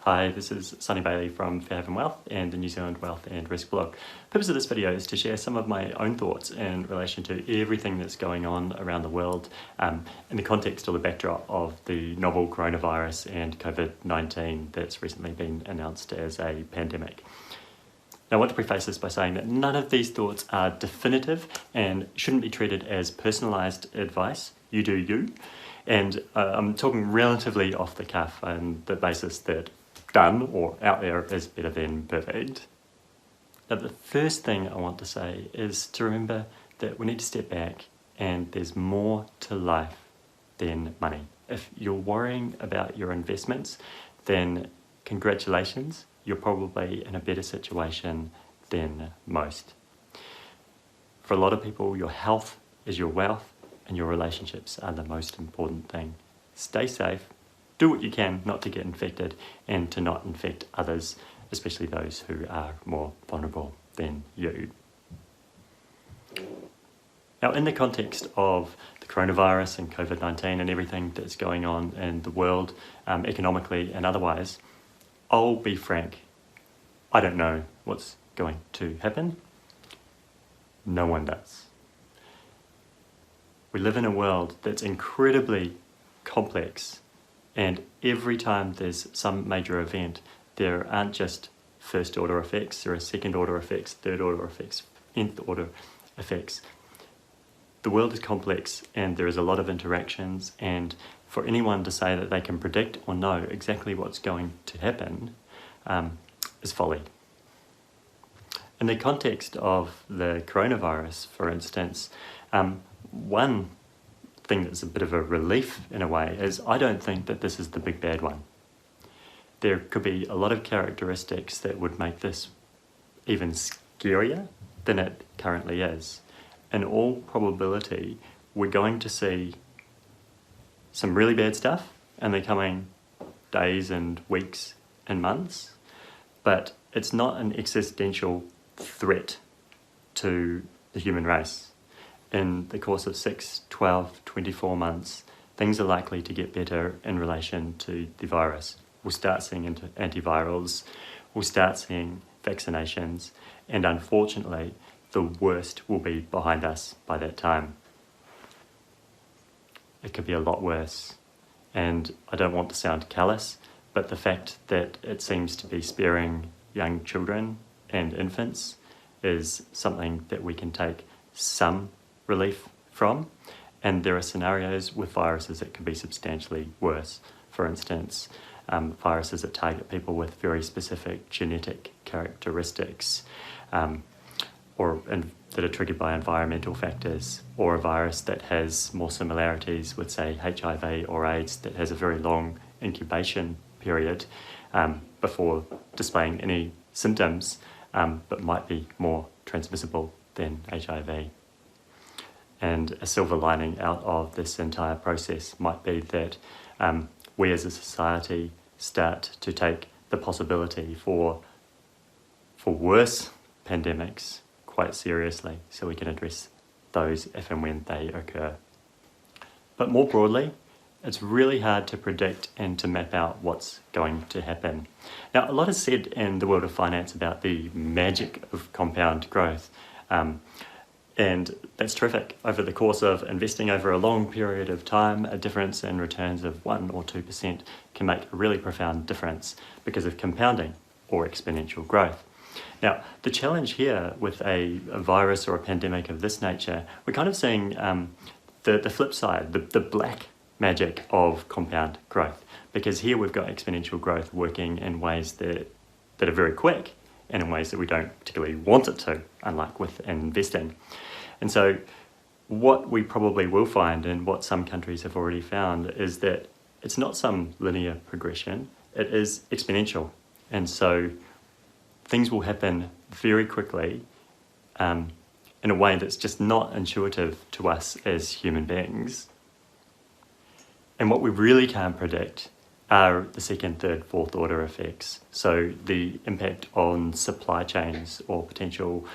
Hi, this is Sonnie Bailey from Fairhaven Wealth and the New Zealand Wealth and Risk blog. The purpose of this video is to share some of my own thoughts in relation to everything that's going on around the world in the context or the backdrop of the novel coronavirus and COVID-19 that's recently been announced as a pandemic. Now, I want to preface this by saying that none of these thoughts are definitive and shouldn't be treated as personalised advice. You do you. And I'm talking relatively off the cuff on the basis that done or out there is better than perfect. Now, the first thing I want to say is to remember that we need to step back and there's more to life than money. If you're worrying about your investments, then congratulations, you're probably in a better situation than most. For a lot of people, your health is your wealth and your relationships are the most important thing. Stay safe, do what you can not to get infected and to not infect others, especially those who are more vulnerable than you. Now, in the context of the coronavirus and COVID-19 and everything that's going on in the world, economically and otherwise, I'll be frank, I don't know what's going to happen. No one does. We live in a world that's incredibly complex, and every time there's some major event, there aren't just first order effects, there are second order effects, third order effects, nth order effects. The world is complex and there is a lot of interactions, and for anyone to say that they can predict or know exactly what's going to happen is folly. In the context of the coronavirus, for instance, one thing that's a bit of a relief in a way is I don't think that this is the big bad one. There could be a lot of characteristics that would make this even scarier than it currently is. In all probability, we're going to see some really bad stuff in the coming days and weeks and months, but it's not an existential threat to the human race. In the course of 6, 12, 24 months, things are likely to get better in relation to the virus. We'll start seeing antivirals, we'll start seeing vaccinations, and unfortunately, the worst will be behind us by that time. It could be a lot worse, and I don't want to sound callous, but the fact that it seems to be sparing young children and infants is something that we can take some relief from, and there are scenarios with viruses that could be substantially worse. For instance, viruses that target people with very specific genetic characteristics that are triggered by environmental factors, or a virus that has more similarities with, say, HIV or AIDS that has a very long incubation period before displaying any symptoms, but might be more transmissible than HIV. And a silver lining out of this entire process might be that we as a society start to take the possibility for worse pandemics quite seriously, so we can address those if and when they occur. But more broadly, it's really hard to predict and to map out what's going to happen. Now, a lot is said in the world of finance about the magic of compound growth. And that's terrific. Over the course of investing over a long period of time, a difference in returns of 1 or 2% can make a really profound difference because of compounding or exponential growth. Now, the challenge here with a virus or a pandemic of this nature, we're kind of seeing the flip side, the black magic of compound growth, because here we've got exponential growth working in ways that are very quick and in ways that we don't particularly want it to, unlike with investing. And so what we probably will find, and what some countries have already found, is that it's not some linear progression, it is exponential. And so things will happen very quickly in a way that's just not intuitive to us as human beings. And what we really can't predict are the second, third, fourth order effects. So the impact on supply chains or potential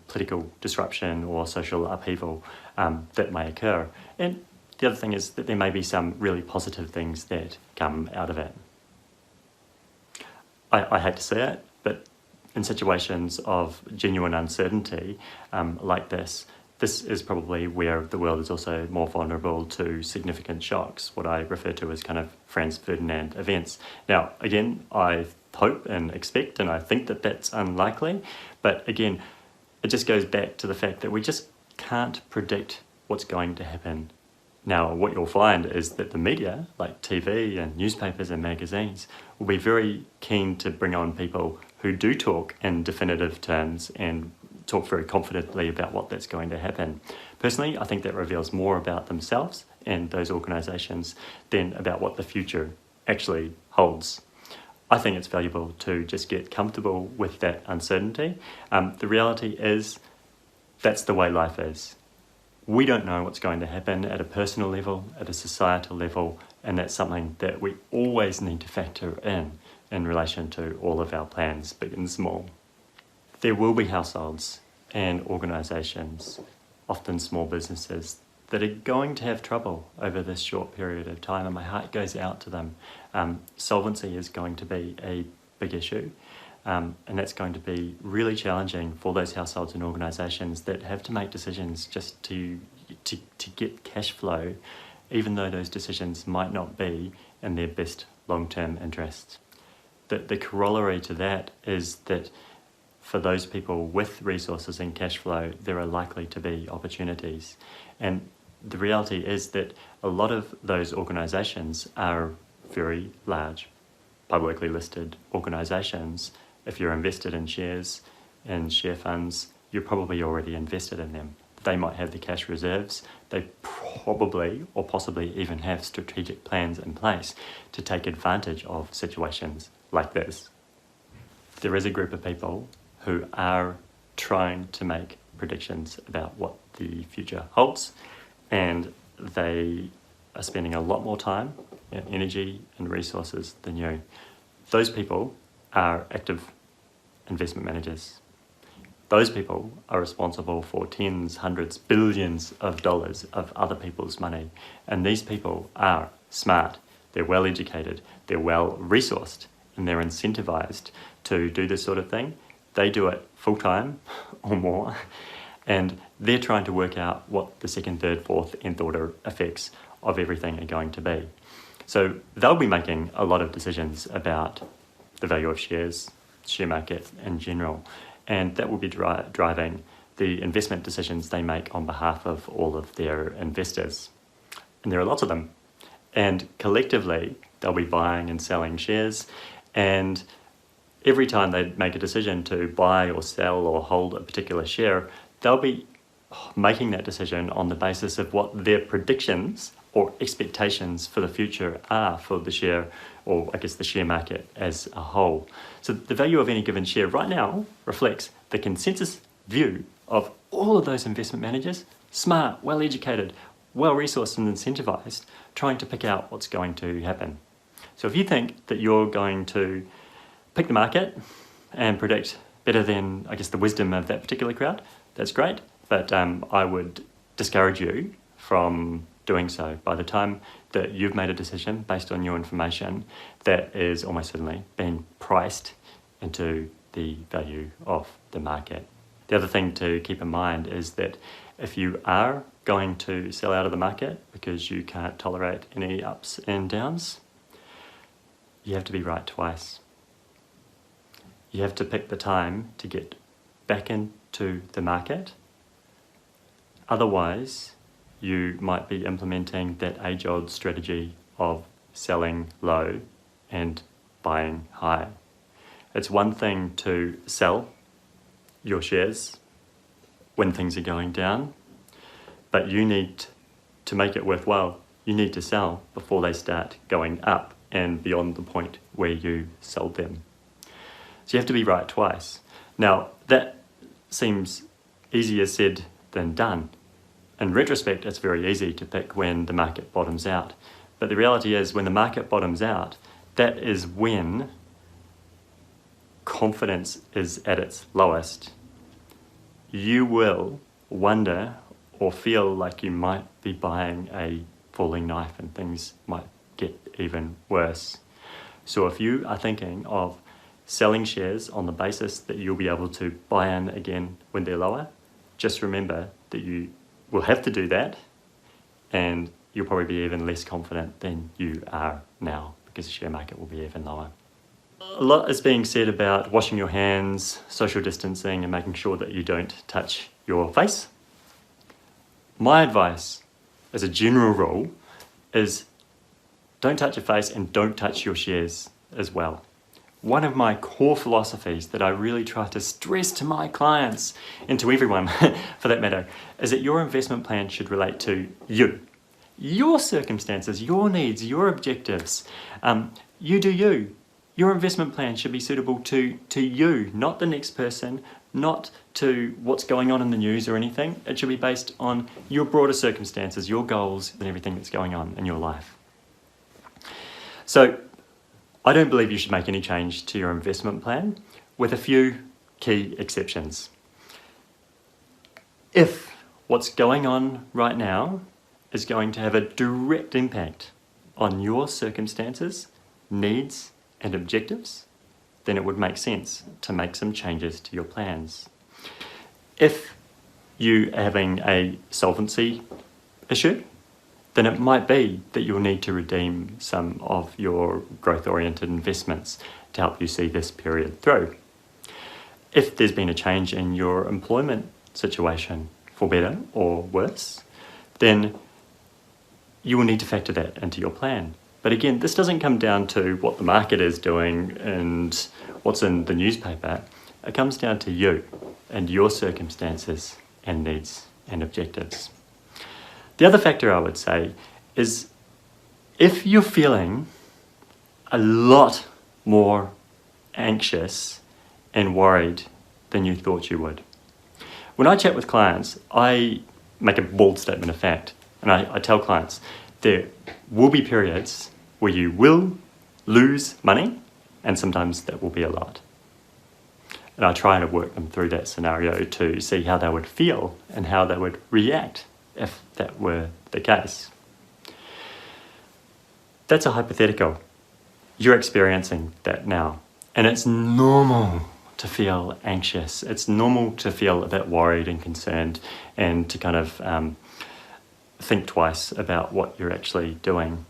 political disruption or social upheaval that may occur. And the other thing is that there may be some really positive things that come out of it. I hate to say it, but in situations of genuine uncertainty like this is probably where the world is also more vulnerable to significant shocks, what I refer to as kind of Franz Ferdinand events. Now, again, I hope and expect and I think that that's unlikely, but again, it just goes back to the fact that we just can't predict what's going to happen. Now, what you'll find is that the media, like TV and newspapers and magazines, will be very keen to bring on people who do talk in definitive terms and talk very confidently about what that's going to happen. Personally, I think that reveals more about themselves and those organisations than about what the future actually holds. I think it's valuable to just get comfortable with that uncertainty. The reality is that's the way life is. We don't know what's going to happen at a personal level, at a societal level, and that's something that we always need to factor in relation to all of our plans, big and small. There will be households and organisations, often small businesses, that are going to have trouble over this short period of time, and my heart goes out to them. Solvency is going to be a big issue, and that's going to be really challenging for those households and organisations that have to make decisions just to get cash flow, even though those decisions might not be in their best long-term interests. The corollary to that is that for those people with resources and cash flow, there are likely to be opportunities. And the reality is that a lot of those organisations are very large, publicly listed organisations. If you're invested in shares and share funds, you're probably already invested in them. They might have the cash reserves. They probably or possibly even have strategic plans in place to take advantage of situations like this. There is a group of people who are trying to make predictions about what the future holds, and they are spending a lot more time, energy and resources than you. Those people are active investment managers. Those people are responsible for tens, hundreds, billions of dollars of other people's money. And these people are smart, they're well educated, they're well resourced, and they're incentivized to do this sort of thing. They do it full time or more, and they're trying to work out what the second, third, fourth, nth order effects of everything are going to be. So they'll be making a lot of decisions about the value of shares, share market in general, and that will be driving the investment decisions they make on behalf of all of their investors. And there are lots of them. And collectively, they'll be buying and selling shares, and every time they make a decision to buy or sell or hold a particular share, they'll be making that decision on the basis of what their predictions or expectations for the future are for the share, or I guess the share market as a whole. So the value of any given share right now reflects the consensus view of all of those investment managers, smart, well-educated, well-resourced and incentivized, trying to pick out what's going to happen. So if you think that you're going to pick the market and predict better than, I guess, the wisdom of that particular crowd, that's great, but I would discourage you from doing so. By the time that you've made a decision based on your information, that is almost certainly being priced into the value of the market. The other thing to keep in mind is that if you are going to sell out of the market because you can't tolerate any ups and downs, you have to be right twice. You have to pick the time to get back into the market. Otherwise, you might be implementing that age-old strategy of selling low and buying high. It's one thing to sell your shares when things are going down, but you need to make it worthwhile. You need to sell before they start going up and beyond the point where you sold them. So you have to be right twice. Now, that seems easier said than done. In retrospect, it's very easy to pick when the market bottoms out. But the reality is, when the market bottoms out, that is when confidence is at its lowest. You will wonder or feel like you might be buying a falling knife and things might get even worse. So if you are thinking of selling shares on the basis that you'll be able to buy in again when they're lower, just remember that you will have to do that, and you'll probably be even less confident than you are now because the share market will be even lower. A lot is being said about washing your hands, social distancing, and making sure that you don't touch your face. My advice, as a general rule, is don't touch your face and don't touch your shares as well. One of my core philosophies that I really try to stress to my clients, and to everyone for that matter, is that your investment plan should relate to you. Your circumstances, your needs, your objectives. You do you. Your investment plan should be suitable to you, not the next person, not to what's going on in the news or anything. It should be based on your broader circumstances, your goals, and everything that's going on in your life. So, I don't believe you should make any change to your investment plan, with a few key exceptions. If what's going on right now is going to have a direct impact on your circumstances, needs, and objectives, then it would make sense to make some changes to your plans. If you are having a solvency issue, then it might be that you'll need to redeem some of your growth-oriented investments to help you see this period through. If there's been a change in your employment situation, for better or worse, then you will need to factor that into your plan. But again, this doesn't come down to what the market is doing and what's in the newspaper. It comes down to you and your circumstances and needs and objectives. The other factor I would say is if you're feeling a lot more anxious and worried than you thought you would. When I chat with clients, I make a bold statement of fact, and I tell clients there will be periods where you will lose money, and sometimes that will be a lot. And I try to work them through that scenario to see how they would feel and how they would react if that were the case. That's a hypothetical. You're experiencing that now, and it's normal to feel anxious. It's normal to feel a bit worried and concerned, and to kind of think twice about what you're actually doing.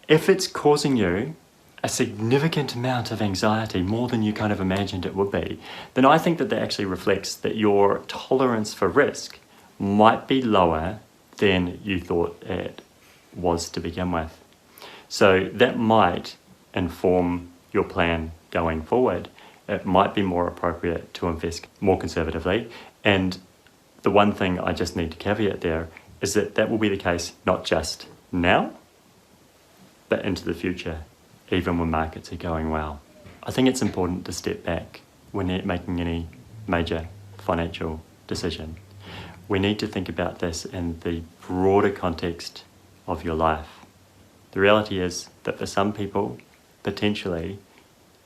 If it's causing you a significant amount of anxiety, more than you kind of imagined it would be, then I think that actually reflects that your tolerance for risk might be lower than you thought it was to begin with. So that might inform your plan going forward. It might be more appropriate to invest more conservatively. And the one thing I just need to caveat there is that that will be the case not just now, but into the future, even when markets are going well. I think it's important to step back when you're making any major financial decision. We need to think about this in the broader context of your life. The reality is that for some people, potentially,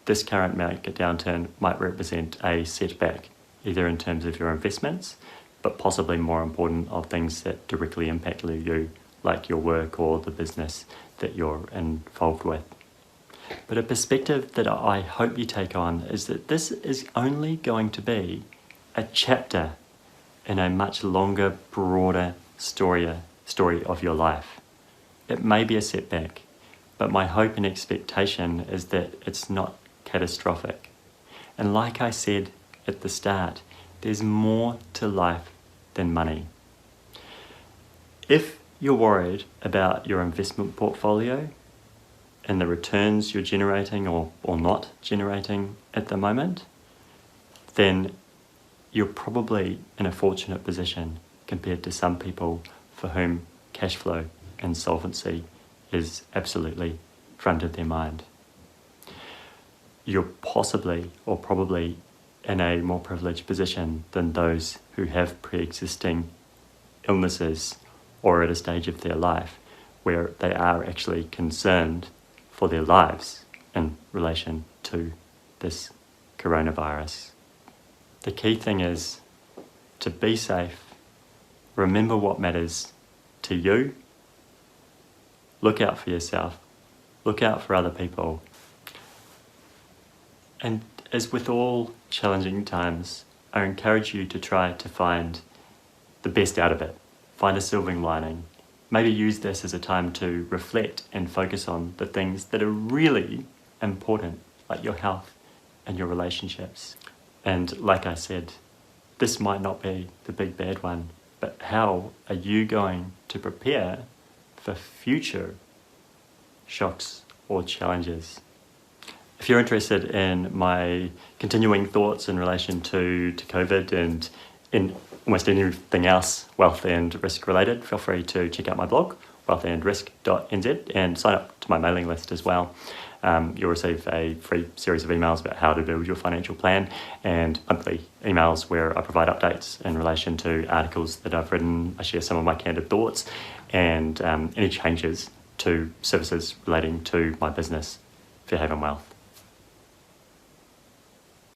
this current market downturn might represent a setback, either in terms of your investments, but possibly more important of things that directly impact you, like your work or the business that you're involved with. But a perspective that I hope you take on is that this is only going to be a chapter in a much longer, broader story of your life. It may be a setback, but my hope and expectation is that it's not catastrophic. And like I said at the start, there's more to life than money. If you're worried about your investment portfolio and the returns you're generating or not generating at the moment, then you're probably in a fortunate position compared to some people for whom cash flow and solvency is absolutely front of their mind. You're possibly or probably in a more privileged position than those who have pre-existing illnesses or at a stage of their life where they are actually concerned for their lives in relation to this coronavirus. The key thing is to be safe, remember what matters to you, look out for yourself, look out for other people. And as with all challenging times, I encourage you to try to find the best out of it. Find a silver lining. Maybe use this as a time to reflect and focus on the things that are really important, like your health and your relationships. And like I said, this might not be the big bad one, but how are you going to prepare for future shocks or challenges? If you're interested in my continuing thoughts in relation to COVID and in almost anything else wealth and risk related, feel free to check out my blog, wealthandrisk.nz, and sign up to my mailing list as well. You'll receive a free series of emails about how to build your financial plan and monthly emails where I provide updates in relation to articles that I've written. I share some of my candid thoughts and any changes to services relating to my business, Fairhaven Wealth.